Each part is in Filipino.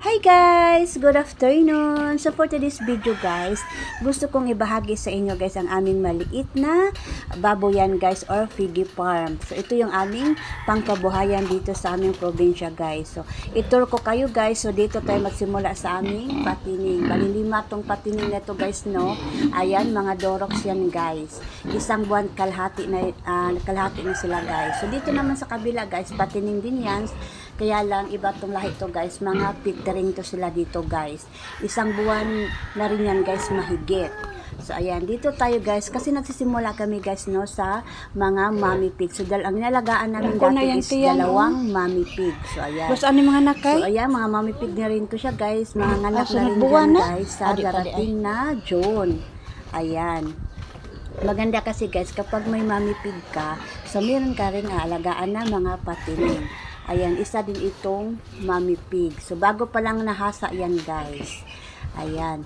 Hi guys! Good afternoon! So for today's video guys, gusto kong ibahagi sa inyo guys ang aming maliit na baboyan guys or piggy farm. So ito yung aming pangkabuhayan dito sa aming probinsya guys. So itur ko kayo guys. So dito tayo magsimula sa aming patining. Balilima tong patining na to guys no. Ayan mga doroks yan guys. Isang buwan kalahati na sila guys. So dito naman sa kabila guys, patining din yan. Kaya lang iba tong lahi to guys, mga pigtering to sila dito guys. Isang buwan na rin yan guys mahigit. So ayan, dito tayo guys kasi nagsisimula kami guys no sa mga mommy pig. So ang nilalagaan namin dati is dalawang mommy pig. So ayan. Tapos ano mga nakay? So ayan, mga mommy pig na rin to siya guys. Mga anak na rin yan guys sa darating na June. Ayan. Maganda kasi guys kapag may mommy pig ka, so meron ka rin alagaan na mga patining. Ayan, isa din itong mommy pig. So, bago pa lang nahasa yan, guys. Ayan.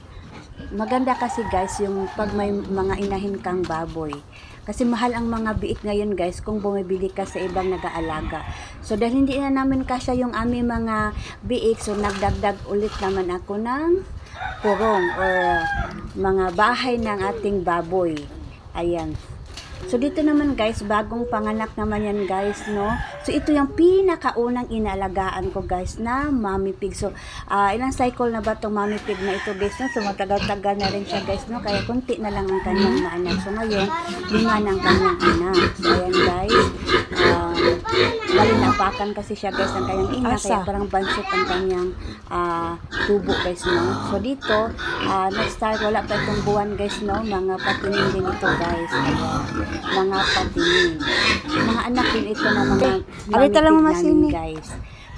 Maganda kasi, guys, yung pag may mga inahin kang baboy. Kasi mahal ang mga biik ngayon, guys, kung bumibili ka sa ibang nag-aalaga. So, dahil hindi na namin kasya yung aming mga biik, so, nagdagdag ulit naman ako ng kurong or mga bahay ng ating baboy. Ayan. So, dito naman guys, bagong panganak naman yan guys, no? So, ito yung pinakaunang inaalagaan ko guys na mommy pig. So, ilang cycle na ba itong mommy pig na ito guys, no? So, matagal-tagal na rin siya guys, no? Kaya kunti na lang ang kanyang maanak. So, ngayon, 5 ng kanyang anak. So, ayan guys. Balinapakan kasi siya guys ang kanyang ina. Kaya parang bansot ang kanyang tubo guys, no? So, dito, nag-start, wala pa itong buwan guys, no? Mga patining din ito guys. Ayan. Mga patining. Mga anak din ito na mga mommy pig namin guys.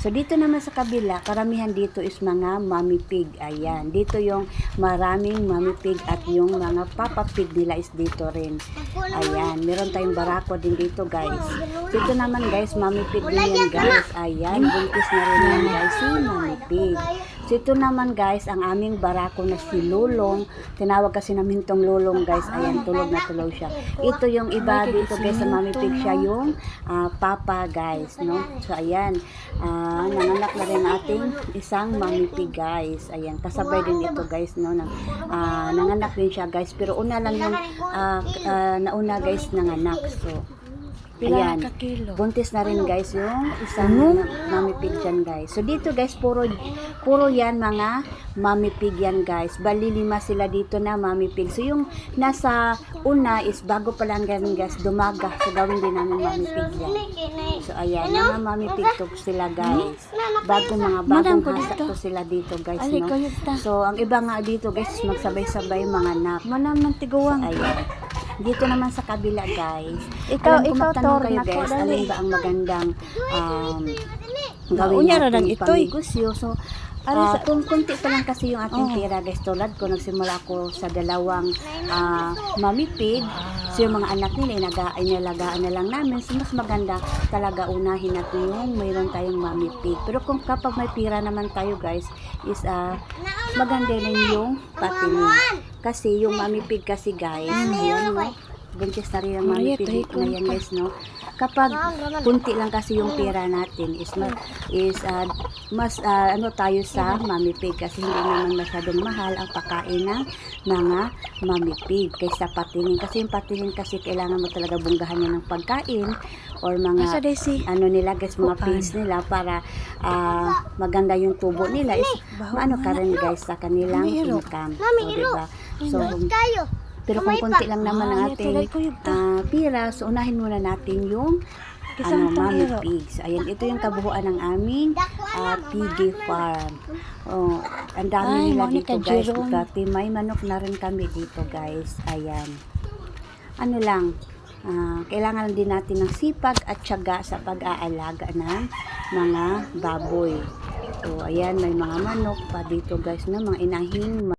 So, dito naman sa kabila, karamihan dito is mga mommy pig. Ayan. Dito yung maraming mommy pig at yung mga papa pig nila is dito rin. Ayan. Meron tayong barako din dito guys. Dito naman guys, mommy pig din yan guys. Ayan. Buntis na rin yan guys si mommy pig. So, ito naman guys, ang aming barako na si Lulong. Tinawag kasi namin tong Lulong guys. Ayan, tulog na tulog siya. Ito yung iba dito guys, sa mommy pig siya yung papa guys, no? So, ayan. Nanganak na rin ating isang mommy pig guys. Ayan, kasabay din ito guys, no? Nanganak din siya guys. Pero una lang yung nauna guys nanganak. So, ayan, buntis na rin guys yung isang mommy pig dyan guys. So dito guys, puro yan mga mommy pig yan guys. Bali 5 sila dito na mommy pig. So yung nasa una is bago pa lang ganun guys, dumaga. So gawin din namin mommy pig yan. So ayan, mga mommy pig to sila guys. Bagong hasa to sila dito guys, no? So ang iba nga dito guys, magsabay-sabay mga anak. Manam tiguang. So, ayan. Dito naman sa kabila guys. Ikaw magtanong kayo guys, alin ba ang magandang gawin natin pamigusyo. So, kung kunti pa lang kasi yung ating pera guys, tulad ko, nagsimula ako sa 2 mommy pig. So, yung mga anak nila, inalagaan na lang namin. So, mas maganda talaga unahin natin yung mayroon tayong mommy pig. Pero kung kapag may pera naman tayo guys, is maganda rin yung patining. Kasi yung mommy pig kasi guys, ayan, no? Buntis na rin ang mommy pig na yan guys, no? Kapag kunti lang kasi yung pera natin is mas ano tayo sa mommy pig kasi hindi naman masyadong mahal ang pagkain ng mga mommy pig kaysa patining. Kasi yung patining kasi kailangan mo talaga bunggahan niya ng pagkain or mga ano nila guys, mga feeds nila para maganda yung tubo nila is maano ka rin guys sa kanilang income. O, diba? So, pero kung konti lang naman ang ating pira, so unahin muna natin yung mommy pigs. Ayan, ito yung kabuuan ng aming piggy farm. Oh, ang dami nila dito guys. Dati may manok na rin kami dito guys. Ayan. Ano lang, kailangan din natin ng sipag at tiyaga sa pag-aalaga ng mga baboy. So, ayan, may mga manok pa dito guys na mga inahing